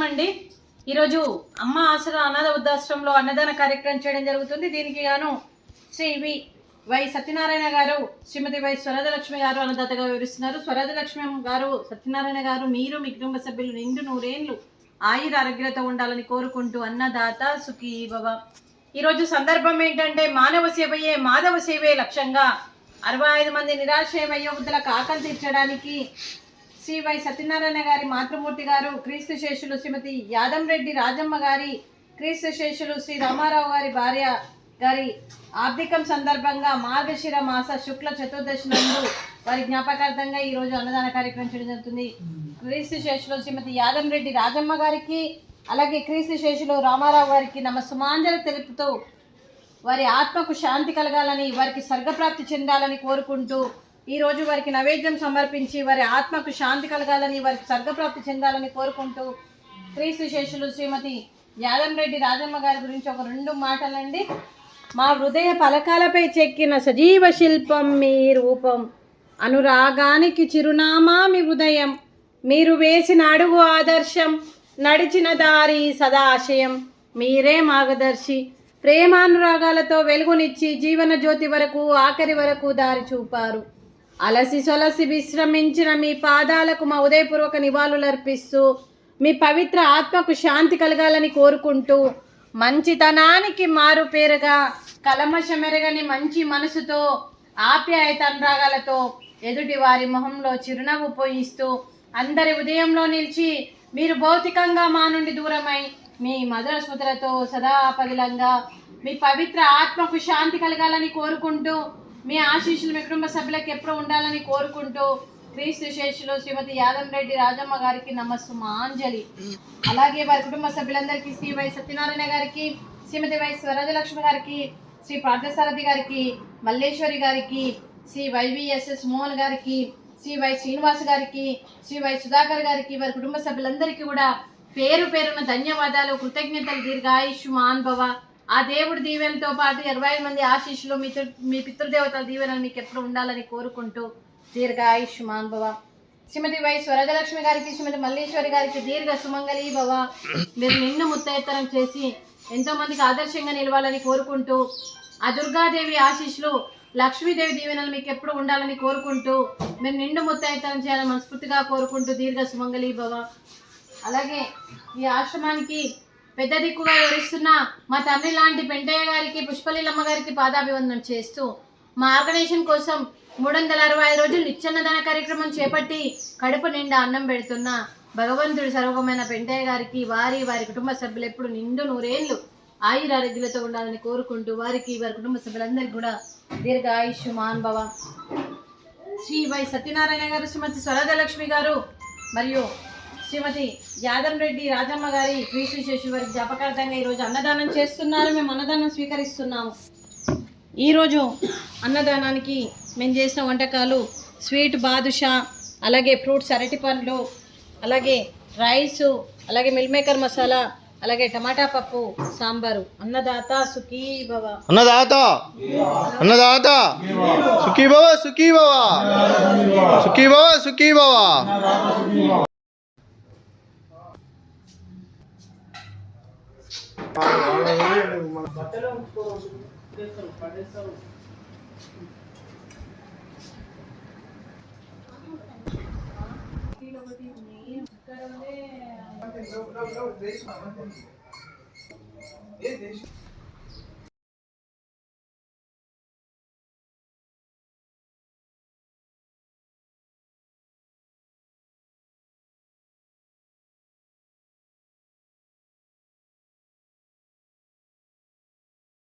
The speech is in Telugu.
అండి ఈరోజు అమ్మ ఆసరా అనాథ వృద్ధాశ్రమంలో అన్నదాన కార్యక్రమం చేయడం జరుగుతుంది. దీనికి గాను శ్రీ వై సత్యనారాయణ గారు, శ్రీమతి వై స్వరాజలక్ష్మి గారు అన్నదాతగా వివరిస్తున్నారు. స్వరాజలక్ష్మి గారు, సత్యనారాయణ గారు, మీరు మీ కుటుంబ సభ్యులు నిండు నూరేళ్లు ఆయుర ఆరోగ్యాలతో ఉండాలని కోరుకుంటూ అన్నదాత సుఖీ భవ. ఈరోజు సందర్భం ఏంటంటే మానవ సేవయే మాధవ సేవే లక్ష్యంగా 65 మంది నిరాశ్రయ వయోవృద్ధులకు ఆకలి తీర్చడానికి శ్రీ వై సత్యనారాయణ గారి మాతృమూర్తి గారు, క్రీస్తు శేషులు శ్రీమతి యాదంరెడ్డి రాజమ్మ గారి, క్రీస్తు శేషులు శ్రీ రామారావు గారి భార్య గారి ఆర్థికం సందర్భంగా మార్గశిర మాస శుక్ల చతుర్దశి నందు వారి జ్ఞాపకార్థంగా ఈరోజు అన్నదాన కార్యక్రమం చేయడం జరుగుతుంది. క్రీస్తు శేషులు శ్రీమతి యాదంరెడ్డి రాజమ్మ గారికి, అలాగే క్రీస్తు శేషులు రామారావు గారికి నమస్సుమాంజలి తెలుపుతూ వారి ఆత్మకు శాంతి కలగాలని, వారికి స్వర్గప్రాప్తి చెందాలని కోరుకుంటూ ఈరోజు వారికి నైవేద్యం సమర్పించి వారి ఆత్మకు శాంతి కలగాలని, వారికి స్వర్గప్రాప్తి చెందాలని కోరుకుంటూ క్రీస్తు శేషులు శ్రీమతి యాదంరెడ్డి రాజమ్మ గారి గురించి ఒక 2 మాటలండి. మా హృదయ పలకాలపై చెక్కిన సజీవ శిల్పం మీ రూపం, అనురాగానికి చిరునామా మీ హృదయం, మీరు వేసిన అడుగు ఆదర్శం, నడిచిన దారి సదాశయం, మీరే మార్గదర్శి, ప్రేమానురాగాలతో వెలుగునిచ్చి జీవన జ్యోతి వరకు ఆఖరి వరకు దారి చూపారు. అలసి సొలసి విశ్రమించిన మీ పాదాలకు మా ఉదయపూర్వక నివాళులర్పిస్తూ మీ పవిత్ర ఆత్మకు శాంతి కలగాలని కోరుకుంటూ మంచితనానికి మారు పేరుగా కలమషమెరగని మంచి మనసుతో ఆప్యాయత అనురాగాలతో ఎదుటి వారి మొహంలో చిరునవ్వు పోయిస్తూ అందరి ఉదయంలో నిలిచి మీరు భౌతికంగా మా నుండి దూరమై మీ మధుర స్మృతులతో సదా పదిలంగా మీ పవిత్ర ఆత్మకు శాంతి కలగాలని కోరుకుంటూ మీ ఆశీస్సులు మీ కుటుంబ సభ్యులకు ఎప్పుడు ఉండాలని కోరుకుంటూ క్రీస్తు శేషులు శ్రీమతి యాదంరెడ్డి రాజమ్మ గారికి నమస్సుమాంజలి. అలాగే వారి కుటుంబ సభ్యులందరికీ శ్రీ వై సత్యనారాయణ గారికి, శ్రీమతి వై స్వరాజలక్ష్మి గారికి, శ్రీ పార్థసారథి గారికి, మల్లేశ్వరి గారికి, శ్రీ వైవిఎస్ఎస్ మోహన్ గారికి, శ్రీ వై శ్రీనివాస్ గారికి, శ్రీ వై సుధాకర్ గారికి, వారి కుటుంబ సభ్యులందరికీ కూడా పేరు పేరున ధన్యవాదాలు, కృతజ్ఞతలు. దీర్ఘాయుష్మాన్ భవ. ఆ దేవుడి దీవెనతో పాటు 25 మంది ఆశీస్సులు మీ పితృదేవతల దీవెనలు మీకు ఎప్పుడు ఉండాలని కోరుకుంటూ దీర్ఘాయుష్మాన్ భవ. శ్రీమతి వై స్వరాజలక్ష్మి గారికి, శ్రీమతి మల్లేశ్వరి గారికి దీర్ఘ సుమంగళి భవ. మీరు నిన్ను ముత్తైతనం చేసి ఎంతో మందికి ఆదర్శంగా నిలవాలని కోరుకుంటూ ఆ దుర్గాదేవి ఆశీస్సులు, లక్ష్మీదేవి దీవెనలు మీకు ఎప్పుడు ఉండాలని కోరుకుంటూ మీరు నిండు ముత్తైతనం చేయాలని మనస్ఫూర్తిగా కోరుకుంటూ దీర్ఘ సుమంగళి భవ. అలాగే ఈ ఆశ్రమానికి పెద్ద దిక్కుగా వివరిస్తున్న మా తండ్రి లాంటి పెంటయ్య గారికి, పుష్పలీలమ్మ గారికి పాదాభివందనం చేస్తూ మా ఆర్గనైజేషన్ కోసం 365 రోజులు నిత్యాన్నదాన కార్యక్రమం చేపట్టి కడుపు నిండా అన్నం పెడుతున్న భగవంతుడి స్వరూపమైన పెంటయ్య గారికి, వారి కుటుంబ సభ్యులు ఎప్పుడు నిండు నూరేళ్లు ఆయుర ఆరోగ్యాలతో ఉండాలని కోరుకుంటూ వారికి, వారి కుటుంబ సభ్యులందరికీ కూడా దీర్ఘ ఆయుష్మాన్ భవ. శ్రీ వై సత్యనారాయణ గారు, శ్రీమతి స్వరాజలక్ష్మి గారు మరియు శ్రీమతి యాదంరెడ్డి రాజమ్మ గారి క్రీస్తు శేషు వారి జ్ఞాపకార్థంగా ఈరోజు అన్నదానం చేస్తున్నారు. మేము అన్నదానం స్వీకరిస్తున్నాము. ఈరోజు అన్నదానానికి మేము చేసిన వంటకాలు స్వీట్ బాదుషా, అలాగే ఫ్రూట్స్ అరటి పండ్లు, అలాగే రైసు, అలాగే మిల్ మేకర్ మసాలా, అలాగే టమాటా పప్పు, సాంబారు. అన్నదాత సుఖీ భవ. అన్నదాత అన్నదాత సుఖీ భవ, సుఖీ భవ, సుఖీ భవ, సుఖీ భవ. ఏ దేశం